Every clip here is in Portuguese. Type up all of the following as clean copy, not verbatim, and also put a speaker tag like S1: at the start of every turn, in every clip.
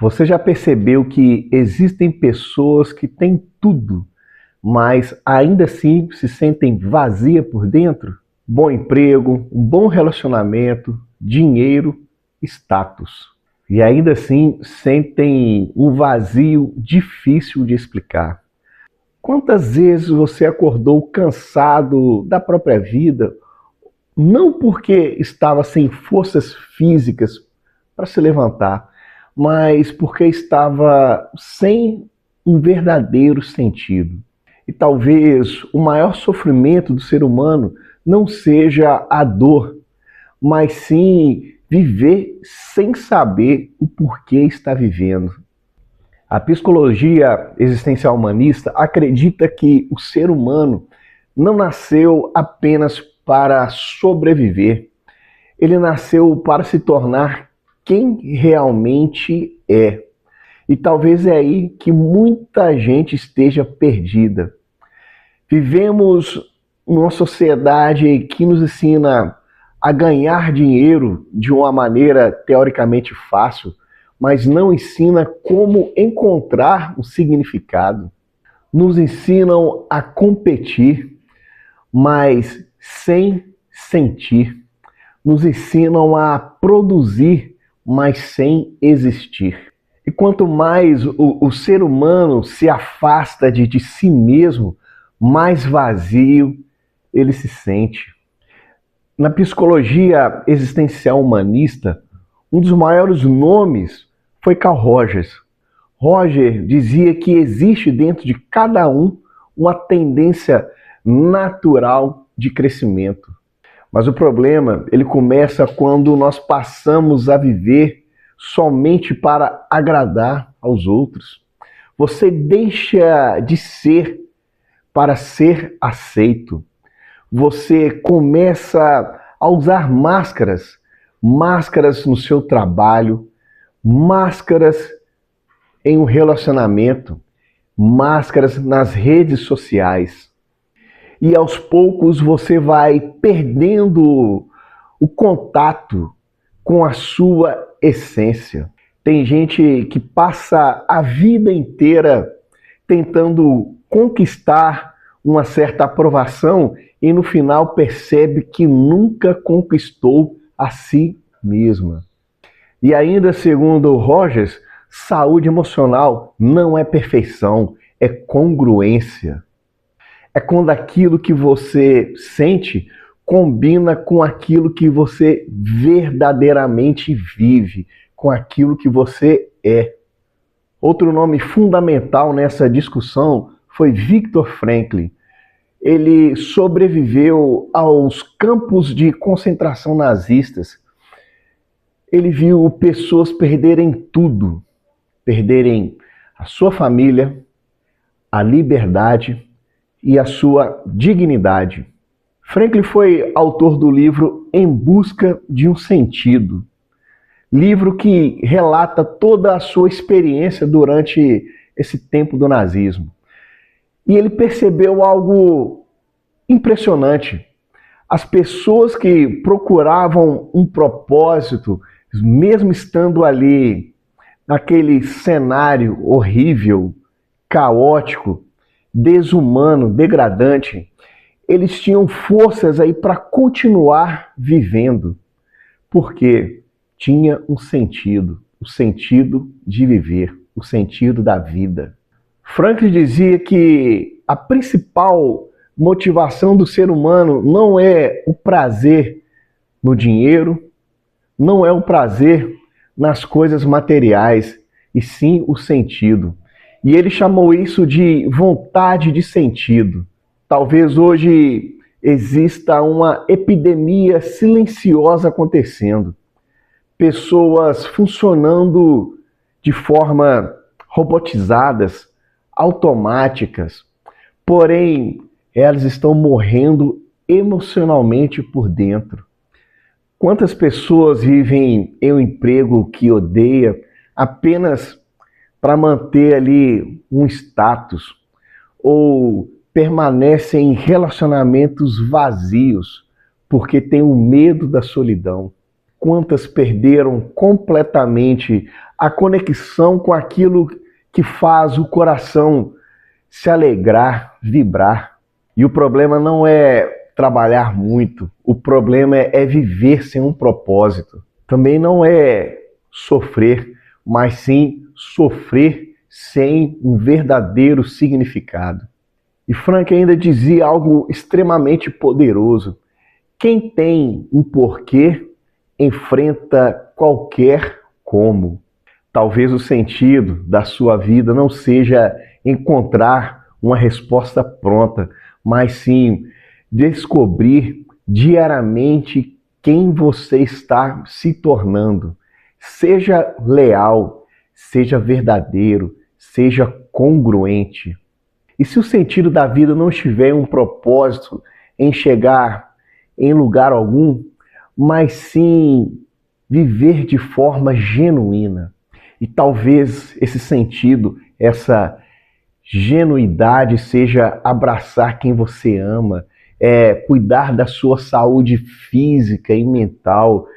S1: Você já percebeu que existem pessoas que têm tudo, mas ainda assim se sentem vazia por dentro? Bom emprego, um bom relacionamento, dinheiro, status. E ainda assim sentem um vazio difícil de explicar. Quantas vezes você acordou cansado da própria vida, não porque estava sem forças físicas para se levantar, mas porque estava sem um verdadeiro sentido. E talvez o maior sofrimento do ser humano não seja a dor, mas sim viver sem saber o porquê está vivendo. A psicologia existencial humanista acredita que o ser humano não nasceu apenas para sobreviver. Ele nasceu para se tornar quem realmente é. E talvez é aí que muita gente esteja perdida. Vivemos numa sociedade que nos ensina a ganhar dinheiro de uma maneira teoricamente fácil, mas não ensina como encontrar o significado. Nos ensinam a competir, mas sem sentir. Nos ensinam a produzir, mas sem existir. E quanto mais o ser humano se afasta de si mesmo, mais vazio ele se sente. Na psicologia existencial humanista, um dos maiores nomes foi Carl Rogers. Roger dizia que existe dentro de cada um uma tendência natural de crescimento. Mas o problema, ele começa quando nós passamos a viver somente para agradar aos outros. Você deixa de ser para ser aceito. Você começa a usar máscaras, máscaras no seu trabalho, máscaras em um relacionamento, máscaras nas redes sociais. E aos poucos você vai perdendo o contato com a sua essência. Tem gente que passa a vida inteira tentando conquistar uma certa aprovação e no final percebe que nunca conquistou a si mesma. E ainda segundo Rogers, saúde emocional não é perfeição, é congruência. É quando aquilo que você sente combina com aquilo que você verdadeiramente vive, com aquilo que você é. Outro nome fundamental nessa discussão foi Viktor Frankl. Ele sobreviveu aos campos de concentração nazistas. Ele viu pessoas perderem tudo, perderem a sua família, a liberdade e a sua dignidade. Frankl foi autor do livro Em Busca de um Sentido, livro que relata toda a sua experiência durante esse tempo do nazismo. E ele percebeu algo impressionante. As pessoas que procuravam um propósito, mesmo estando ali naquele cenário horrível, caótico, desumano, degradante, eles tinham forças aí para continuar vivendo. Porque tinha um sentido, o sentido de viver, o sentido da vida. Frankl dizia que a principal motivação do ser humano não é o prazer no dinheiro, não é o prazer nas coisas materiais, e sim o sentido. E ele chamou isso de vontade de sentido. Talvez hoje exista uma epidemia silenciosa acontecendo. Pessoas funcionando de forma robotizadas, automáticas, porém elas estão morrendo emocionalmente por dentro. Quantas pessoas vivem em um emprego que odeia apenas para manter ali um status, ou permanecem em relacionamentos vazios porque têm o medo da solidão? Quantas perderam completamente a conexão com aquilo que faz o coração se alegrar, vibrar. E o problema não é trabalhar muito, o problema é viver sem um propósito. Também não é sofrer, mas sim sofrer sem um verdadeiro significado. E Frank ainda dizia algo extremamente poderoso: quem tem um porquê enfrenta qualquer como. Talvez o sentido da sua vida não seja encontrar uma resposta pronta, mas sim descobrir diariamente quem você está se tornando. Seja leal, seja verdadeiro, seja congruente. E se o sentido da vida não estiver em um propósito, em chegar em lugar algum, mas sim viver de forma genuína. E talvez esse sentido, essa genuidade seja abraçar quem você ama, cuidar da sua saúde física e mental,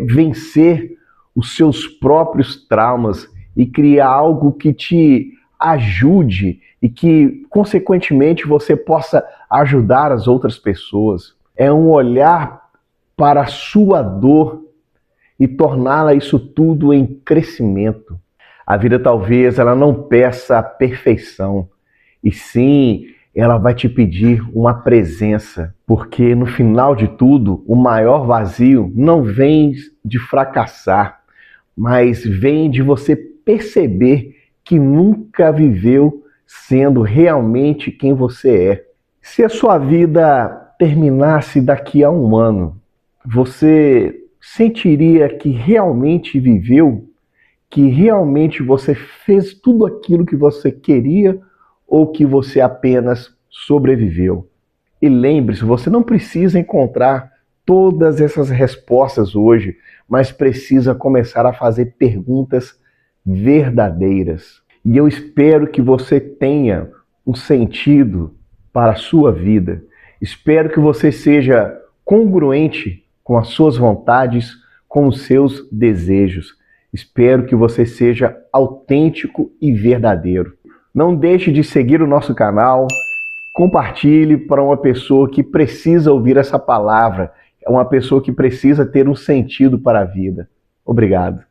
S1: vencer os seus próprios traumas e criar algo que te ajude e que, consequentemente, você possa ajudar as outras pessoas. É um olhar para a sua dor e torná-la isso tudo em crescimento. A vida talvez ela não peça a perfeição, e sim ela vai te pedir uma presença, porque no final de tudo, o maior vazio não vem de fracassar, mas vem de você perceber que nunca viveu sendo realmente quem você é. Se a sua vida terminasse daqui a um ano, você sentiria que realmente viveu? Que realmente você fez tudo aquilo que você queria ou que você apenas sobreviveu? E lembre-se, você não precisa encontrar todas essas respostas hoje, mas precisa começar a fazer perguntas verdadeiras. E eu espero que você tenha um sentido para a sua vida. Espero que você seja congruente com as suas vontades, com os seus desejos. Espero que você seja autêntico e verdadeiro. Não deixe de seguir o nosso canal, compartilhe para uma pessoa que precisa ouvir essa palavra, uma pessoa que precisa ter um sentido para a vida. Obrigado.